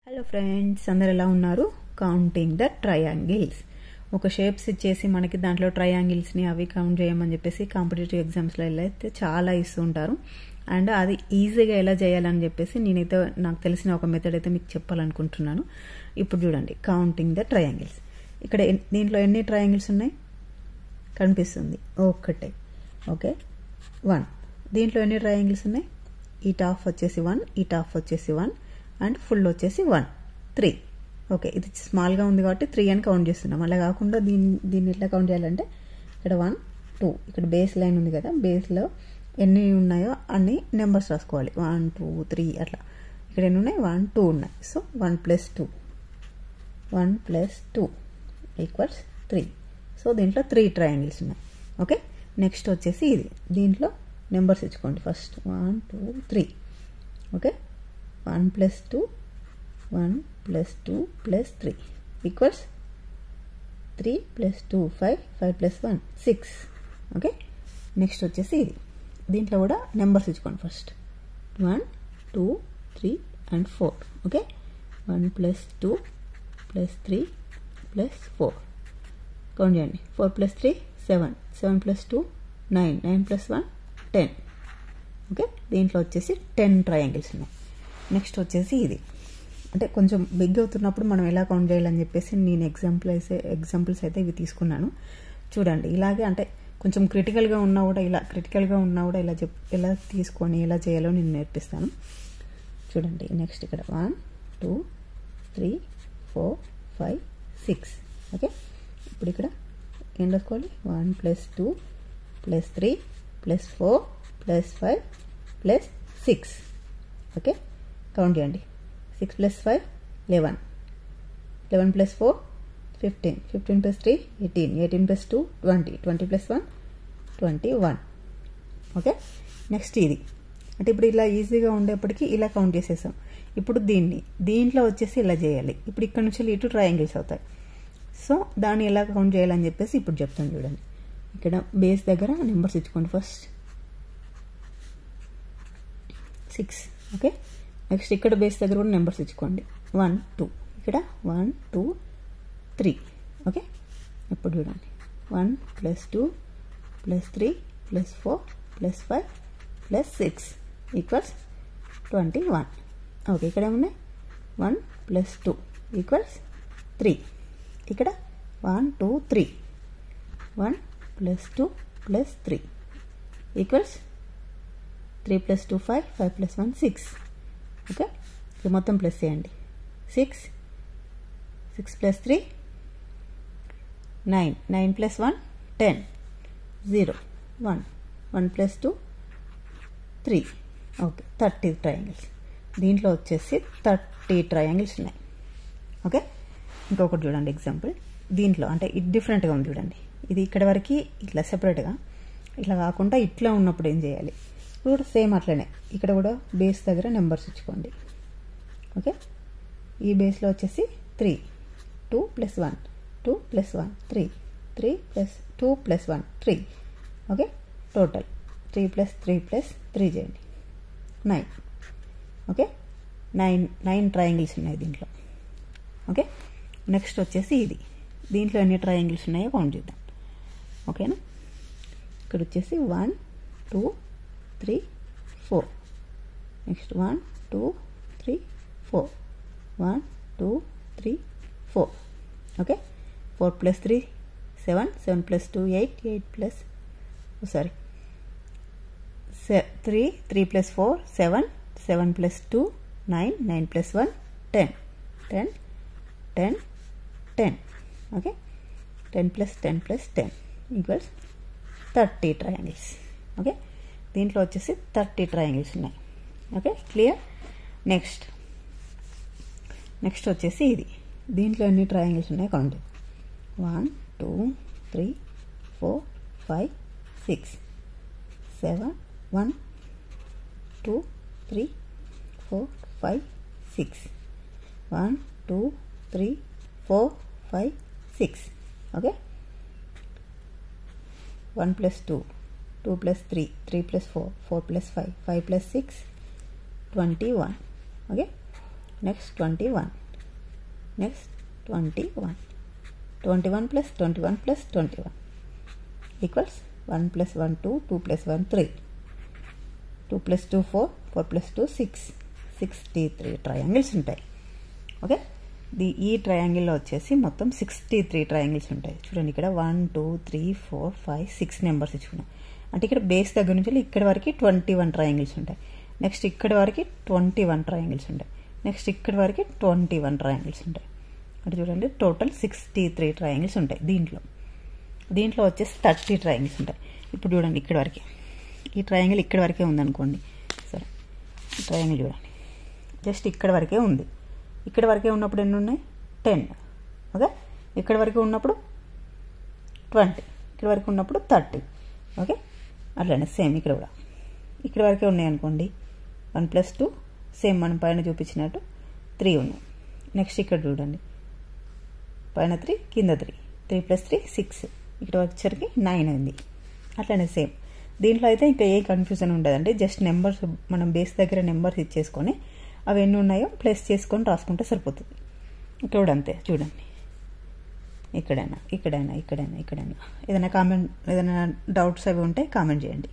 Hello friends, అందరు ఎలా ఉన్నారు? Counting the triangles. ఒక షేప్స్ ఇచ్చేసి మనకి దాంట్లో ట్రయాంగిల్స్ని అవి కౌంట్ చేయమని చెప్పేసి కాంపిటేటివ్ ఎగ్జామ్స్లో అయితే చాలా ఇస్తూ ఉంటారు. అండ్ అది ఈజీగా ఎలా చేయాలని చెప్పేసి నేనైతే నాకు తెలిసిన ఒక మెథడ్ అయితే మీకు చెప్పాలనుకుంటున్నాను. ఇప్పుడు చూడండి, కౌంటింగ్ ద ట్రయాంగిల్స్. ఇక్కడ దీంట్లో ఎన్ని ట్రయాంగిల్స్ ఉన్నాయి కనిపిస్తుంది? ఒకటే. ఓకే, 1. దీంట్లో ఎన్ని ట్రయాంగిల్స్ ఉన్నాయి? ఈ టాప్ వచ్చేసి 1, ఈ టాప్ వచ్చేసి 1 అండ్ ఫుల్ వచ్చేసి 1, 3. ఓకే, ఇది స్మాల్గా ఉంది కాబట్టి 3 అని కౌంట్ చేస్తున్నాం. అలా కాకుండా దీన్ని ఎట్లా కౌంట్ చేయాలంటే ఇక్కడ 1, 2, ఇక్కడ బేస్ లైన్ ఉంది కదా, బేస్లో ఎన్ని ఉన్నాయో అన్ని నెంబర్స్ రాసుకోవాలి. 1, 2, 3 అట్లా. ఇక్కడ ఎన్ని ఉన్నాయి? 1, 2 ఉన్నాయి. So 1 + 2, 1 + 2 equals 3. సో దీంట్లో 3 ట్రయాంగిల్స్ ఉన్నాయి. ఓకే, నెక్స్ట్ వచ్చేసి ఇది. దీంట్లో నెంబర్స్ ఇచ్చుకోండి. First 1, 2, 3. Okay, 1 + 2, 1 + 2 + 3 equals 3 + 2 5, 5 + 1 6. Okay, next వచ్చేసి ఇది. దీంట్లో కూడా నెంబర్స్ ఇచ్చుకోండి. First 1, 2, 3 and 4. ఓకే, 1 + 2 + 3 + 4 కౌంట్ చేయండి. 4 + 3 7, 7 + 2 9, 9 + 1 10. ఓకే, దీంట్లో వచ్చేసి 10 ట్రయాంగిల్స్ ఉన్నాయి. నెక్స్ట్ వచ్చేసి ఇది. అంటే కొంచెం బిగ్ అవుతున్నప్పుడు మనం ఎలా కౌంట్ చేయాలని చెప్పేసి నేను ఎగ్జాంపుల్స్ అయితే ఇవి తీసుకున్నాను. చూడండి, ఇలాగే అంటే కొంచెం క్రిటికల్గా ఉన్నా కూడా ఇలా తీసుకొని ఎలా చేయాలో నేను నేర్పిస్తాను. చూడండి, నెక్స్ట్ ఇక్కడ 1, 2, 3, 4, 5, 6. ఓకే, ఇప్పుడు ఇక్కడ ఏం రాసుకోవాలి? 1 + 2 + 3 + 4 + 5 + 6. ఓకే, కౌంట్ చేయండి. 6 + 5 11, 11 + 4 15, 15 + 3 18, 18 + 2 20, 20 + 1 21. ఓకే, నెక్స్ట్ ఇది. అంటే ఇప్పుడు ఇలా ఈజీగా ఉండేప్పటికీ ఇలా కౌంట్ చేసేసాం. ఇప్పుడు దీంట్లో వచ్చేసి ఇలా చేయాలి. ఇప్పుడు ఇక్కడ నుంచి ఇటు ట్రయాంగిల్స్ అవుతాయి. సో దాన్ని ఎలా కౌంట్ చేయాలని చెప్పేసి ఇప్పుడు చెప్తాను. చూడండి, ఇక్కడ బేస్ దగ్గర నెంబర్స్ ఇచ్చుకోండి. ఫస్ట్ 6. ఓకే, నెక్స్ట్ ఇక్కడ బేస్ దగ్గర కూడా నెంబర్స్ ఇచ్చుకోండి. 1, 2, ఇక్కడ 1, 2, 3. ఓకే, ఇప్పుడు చూడండి, 1 + 2 + 3 + 4 + 5 + 6 ఈక్వల్స్ 21. ఓకే, ఇక్కడ ఏమున్నాయి? 1 + 2 ఈక్వల్స్ 3. ఇక్కడ 1, 2, 3. 1 + 2 + 3 ఈక్వల్స్ 3 + 2 5, 5 + 1 6. ఓకే, ఇది మొత్తం ప్లస్ చేయండి. 6, 6 + 3 9, 9 + 1 10, 0 1, 1 + 2 3. Okay, 30 triangles. దీంట్లో వచ్చేసి 30 ట్రయాంగిల్స్ ఉన్నాయి. ఓకే, ఇంకొకటి చూడండి ఎగ్జాంపుల్. దీంట్లో అంటే ఇది డిఫరెంట్గా ఉంది. చూడండి, ఇది ఇక్కడ వరకు ఇట్లా సెపరేట్గా, ఇట్లా కాకుండా ఇట్లా ఉన్నప్పుడు ఏం చేయాలి? ఇప్పుడు కూడా సేమ్ అట్లనే ఇక్కడ కూడా బేస్ దగ్గర నెంబర్స్ ఇచ్చుకోండి. ఓకే, ఈ బేస్లో వచ్చేసి 3, 2 + 1, 2 + 1 3, 3 + 2 + 1 3. ఓకే, టోటల్ 3 + 3 + 3 చేయండి 9. ఓకే, 9 ట్రయాంగిల్స్ ఉన్నాయి దీంట్లో. ఓకే, నెక్స్ట్ వచ్చేసి ఇది. దీంట్లో ఎన్ని ట్రయాంగిల్స్ ఉన్నాయో కౌంట్ చేద్దాం. ఓకేనా, ఇక్కడ వచ్చేసి 1, 2, 3, 4. Next 1, 2, 3, 4. 1, 2, 3, 4. Okay, 4 + 3 7, 7 + 2 8, 8 + 3, 3 + 4 7, 7 + 2 9, 9 + 1 10, 10, 10, 10. Okay, 10 + 10 + 10 equals 30 triangles. Okay, దీంట్లో వచ్చేసి 30 ట్రయాంగిల్స్ ఉన్నాయి. Okay, clear. నెక్స్ట్ వచ్చేసి ఇది. దీంట్లో ఎన్ని ట్రయాంగిల్స్ ఉన్నాయి count. 1, 2, 3, 4 5 6 7 1, 2, 3, 4 5 6 1, 2, 3, 4 5 6. Okay, 1 + 2, 2 + 3, 3 + 4, 4 + 5, 5 + 6 21. Okay, next 21, next 21, 21 plus 21 plus 21 equals 1 plus 1 2, 2 plus 1 3, 2 plus 2 4, 4 plus 2 6, 63 triangles ఉంటాయి. ఓకే, ఈ ట్రయాంగిల్లో వచ్చేసి మొత్తం 63 ట్రయాంగిల్స్ ఉంటాయి. చూడండి ఇక్కడ 1 2 3 4 5 6 నెంబర్స్ ఇచ్చుకున్నాం. అంటే ఇక్కడ బేస్ దగ్గర నుంచి ఇక్కడ వరకు 21 ట్రయాంగిల్స్ ఉంటాయి. నెక్స్ట్ ఇక్కడ వరకు 21 ట్రయాంగిల్స్ ఉంటాయి. నెక్స్ట్ ఇక్కడ వరకు 21 ట్రయాంగిల్స్ ఉంటాయి. అంటే చూడండి టోటల్ 63 ట్రయాంగిల్స్ ఉంటాయి. దీంట్లో వచ్చేసి 30 ట్రయాంగిల్స్ ఉంటాయి. ఇప్పుడు చూడండి ఇక్కడ వరకే, ఈ ట్రయాంగిల్ ఇక్కడ వరకే ఉందనుకోండి. సరే, ఈ ట్రయాంగిల్ చూడండి జస్ట్ ఇక్కడ వరకే ఉంది. ఇక్కడ వరకే ఉన్నప్పుడు ఎన్ని ఉన్నాయి? 10. ఓకే, ఇక్కడ వరకు ఉన్నప్పుడు 20, ఇక్కడ వరకు ఉన్నప్పుడు 30. ఓకే, అట్లనే సేమ్ ఇక్కడ కూడా ఇక్కడ వరకే ఉన్నాయి అనుకోండి. 1 ప్లస్ 2 సేమ్ మనం పైన చూపించినట్టు 3 ఉన్నాయి. నెక్స్ట్ ఇక్కడ చూడండి పైన 3 కింద 3, 3 ప్లస్ 3 6, ఇక్కడ వచ్చరికి 9 ఉంది. అట్లనే సేమ్ దీంట్లో అయితే ఇంకా ఏ కన్ఫ్యూజన్ ఉండదండి. జస్ట్ నెంబర్స్ మనం బేస్ దగ్గర నెంబర్స్ ఇచ్చేసుకొని అవి ఎన్ని ఉన్నాయో ప్లస్ చేసుకొని రాసుకుంటే సరిపోతుంది. ఇక్కడ కూడా అంతే చూడండి, ఇక్కడైనా ఏదైనా డౌట్స్ అవి ఉంటే కామెంట్ చేయండి.